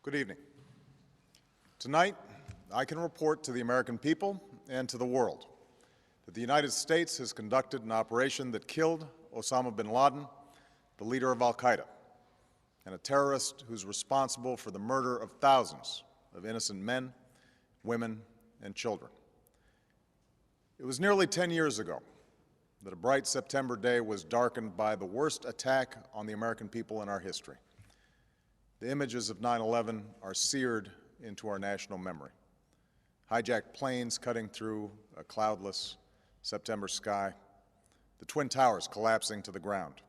Good evening. Tonight, I can report to the American people and to the world that the United States has conducted an operation that killed Osama bin Laden, the leader of al-Qaeda, and a terrorist who's responsible for the murder of thousands of innocent men, women, and children. It was nearly 10 years ago that a bright September day was darkened by the worst attack on the American people in our history. The images of 9/11 are seared into our national memory. Hijacked planes cutting through a cloudless September sky, the Twin Towers collapsing to the ground,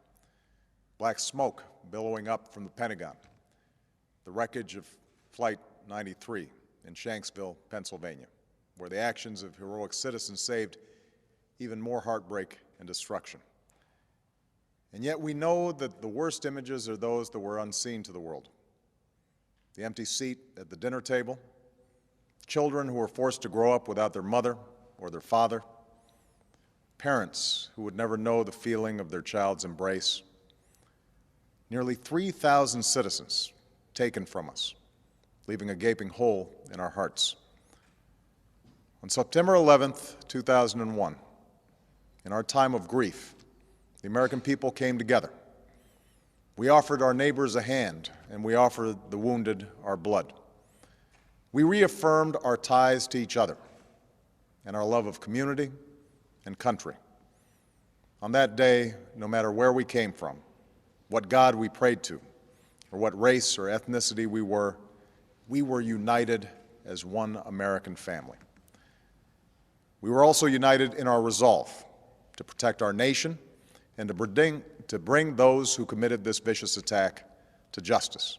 black smoke billowing up from the Pentagon, the wreckage of Flight 93 in Shanksville, Pennsylvania, where the actions of heroic citizens saved even more heartbreak and destruction. And yet we know that the worst images are those that were unseen to the world. The empty seat at the dinner table, children who were forced to grow up without their mother or their father, parents who would never know the feeling of their child's embrace, nearly 3,000 citizens taken from us, leaving a gaping hole in our hearts. On September 11th, 2001, in our time of grief, the American people came together. We offered our neighbors a hand, and we offered the wounded our blood. We reaffirmed our ties to each other and our love of community and country. On that day, no matter where we came from, what God we prayed to, or what race or ethnicity we were united as one American family. We were also united in our resolve to protect our nation and to bring those who committed this vicious attack to justice.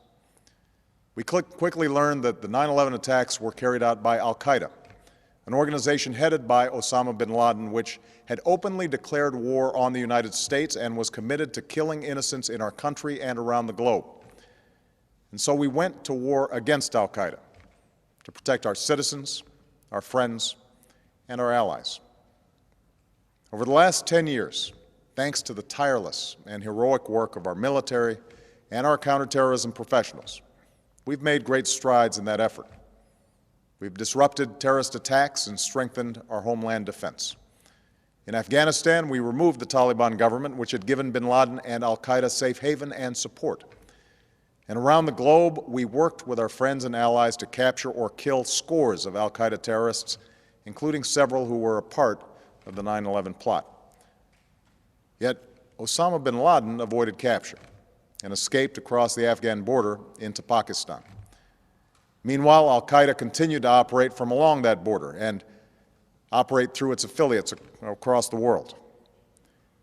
We quickly learned that the 9/11 attacks were carried out by al-Qaeda, an organization headed by Osama bin Laden, which had openly declared war on the United States and was committed to killing innocents in our country and around the globe. And so we went to war against al-Qaeda to protect our citizens, our friends, and our allies. Over the last 10 years, thanks to the tireless and heroic work of our military and our counterterrorism professionals, we've made great strides in that effort. We've disrupted terrorist attacks and strengthened our homeland defense. In Afghanistan, we removed the Taliban government, which had given bin Laden and al-Qaeda safe haven and support. And around the globe, we worked with our friends and allies to capture or kill scores of al-Qaeda terrorists, including several who were a part of the 9/11 plot. Yet Osama bin Laden avoided capture and escaped across the Afghan border into Pakistan. Meanwhile, al-Qaeda continued to operate from along that border and operate through its affiliates across the world.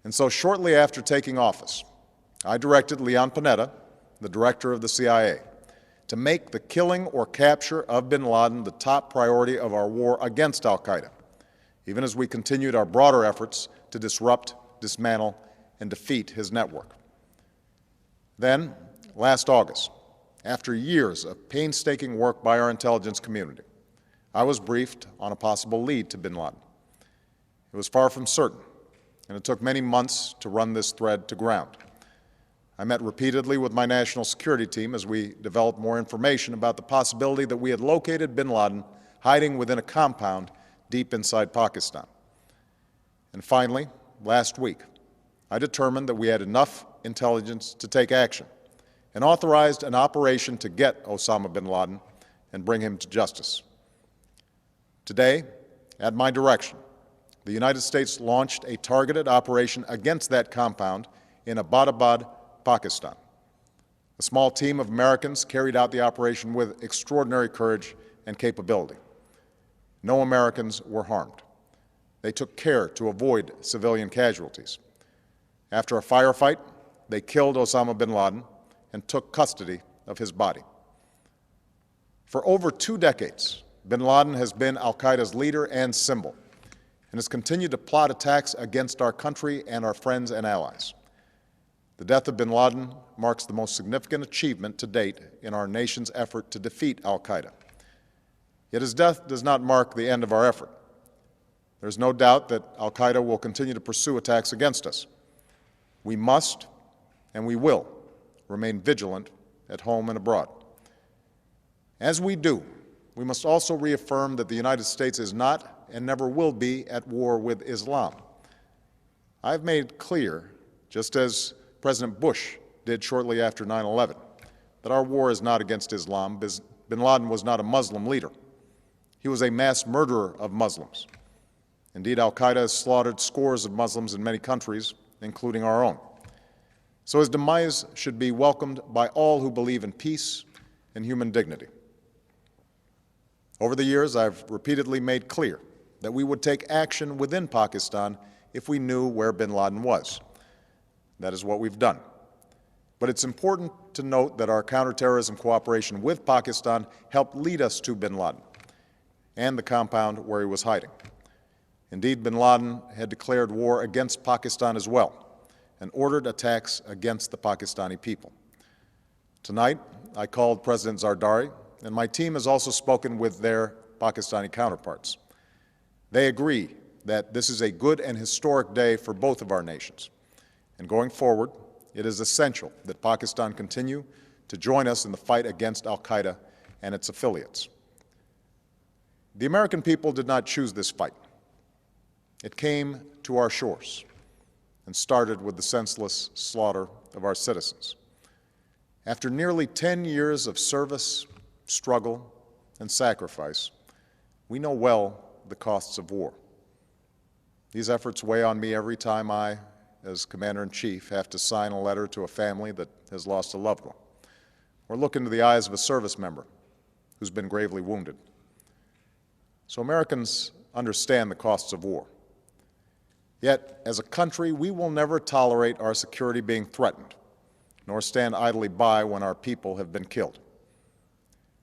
And so shortly after taking office, I directed Leon Panetta, the director of the CIA, to make the killing or capture of bin Laden the top priority of our war against al-Qaeda, even as we continued our broader efforts to disrupt, dismantle, and defeat his network. Then, last August, after years of painstaking work by our intelligence community, I was briefed on a possible lead to bin Laden. It was far from certain, and it took many months to run this thread to ground. I met repeatedly with my national security team as we developed more information about the possibility that we had located bin Laden hiding within a compound deep inside Pakistan. And finally, last week, I determined that we had enough intelligence to take action and authorized an operation to get Osama bin Laden and bring him to justice. Today, at my direction, the United States launched a targeted operation against that compound in Abbottabad, Pakistan. A small team of Americans carried out the operation with extraordinary courage and capability. No Americans were harmed. They took care to avoid civilian casualties. After a firefight, they killed Osama bin Laden and took custody of his body. For over 2 decades, bin Laden has been al-Qaeda's leader and symbol, and has continued to plot attacks against our country and our friends and allies. The death of bin Laden marks the most significant achievement to date in our nation's effort to defeat al-Qaeda. Yet his death does not mark the end of our effort. There is no doubt that al-Qaeda will continue to pursue attacks against us. We must and we will remain vigilant at home and abroad. As we do, we must also reaffirm that the United States is not and never will be at war with Islam. I've made clear, just as President Bush did shortly after 9/11, that our war is not against Islam. Bin Laden was not a Muslim leader. He was a mass murderer of Muslims. Indeed, al-Qaeda has slaughtered scores of Muslims in many countries, including our own. So his demise should be welcomed by all who believe in peace and human dignity. Over the years, I've repeatedly made clear that we would take action within Pakistan if we knew where bin Laden was. That is what we've done. But it's important to note that our counterterrorism cooperation with Pakistan helped lead us to bin Laden and the compound where he was hiding. Indeed, bin Laden had declared war against Pakistan as well and ordered attacks against the Pakistani people. Tonight, I called President Zardari, and my team has also spoken with their Pakistani counterparts. They agree that this is a good and historic day for both of our nations. And going forward, it is essential that Pakistan continue to join us in the fight against al-Qaeda and its affiliates. The American people did not choose this fight. It came to our shores and started with the senseless slaughter of our citizens. After nearly 10 years of service, struggle, and sacrifice, we know well the costs of war. These efforts weigh on me every time I, as Commander-in-Chief, have to sign a letter to a family that has lost a loved one, or look into the eyes of a service member who's been gravely wounded. So Americans understand the costs of war. Yet, as a country, we will never tolerate our security being threatened, nor stand idly by when our people have been killed.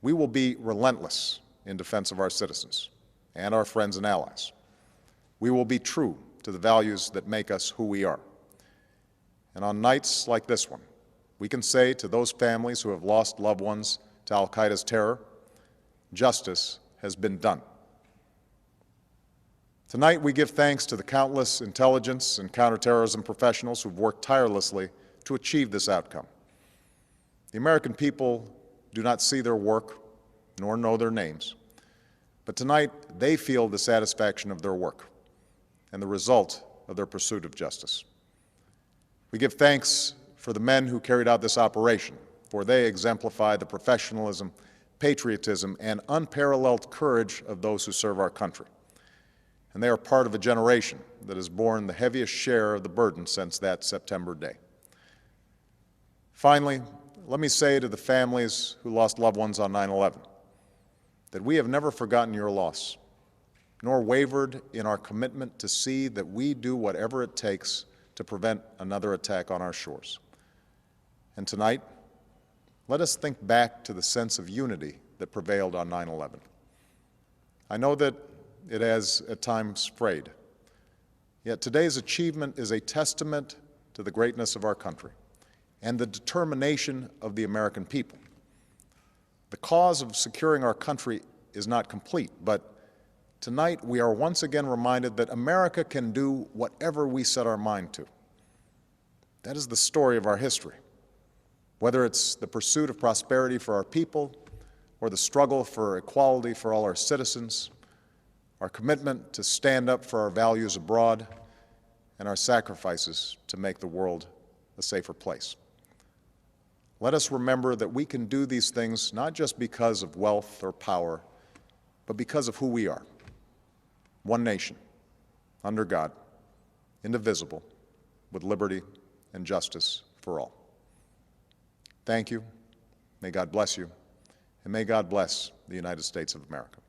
We will be relentless in defense of our citizens and our friends and allies. We will be true to the values that make us who we are. And on nights like this one, we can say to those families who have lost loved ones to al-Qaeda's terror, justice has been done. Tonight, we give thanks to the countless intelligence and counterterrorism professionals who've worked tirelessly to achieve this outcome. The American people do not see their work nor know their names, but tonight they feel the satisfaction of their work and the result of their pursuit of justice. We give thanks for the men who carried out this operation, for they exemplify the professionalism, patriotism, and unparalleled courage of those who serve our country. And they are part of a generation that has borne the heaviest share of the burden since that September day. Finally, let me say to the families who lost loved ones on 9/11 that we have never forgotten your loss, nor wavered in our commitment to see that we do whatever it takes to prevent another attack on our shores. And tonight, let us think back to the sense of unity that prevailed on 9/11. I know that it has at times frayed, yet today's achievement is a testament to the greatness of our country and the determination of the American people. The cause of securing our country is not complete, but tonight we are once again reminded that America can do whatever we set our mind to. That is the story of our history. Whether it's the pursuit of prosperity for our people or the struggle for equality for all our citizens, our commitment to stand up for our values abroad, and our sacrifices to make the world a safer place. Let us remember that we can do these things not just because of wealth or power, but because of who we are. One nation, under God, indivisible, with liberty and justice for all. Thank you. May God bless you, and may God bless the United States of America.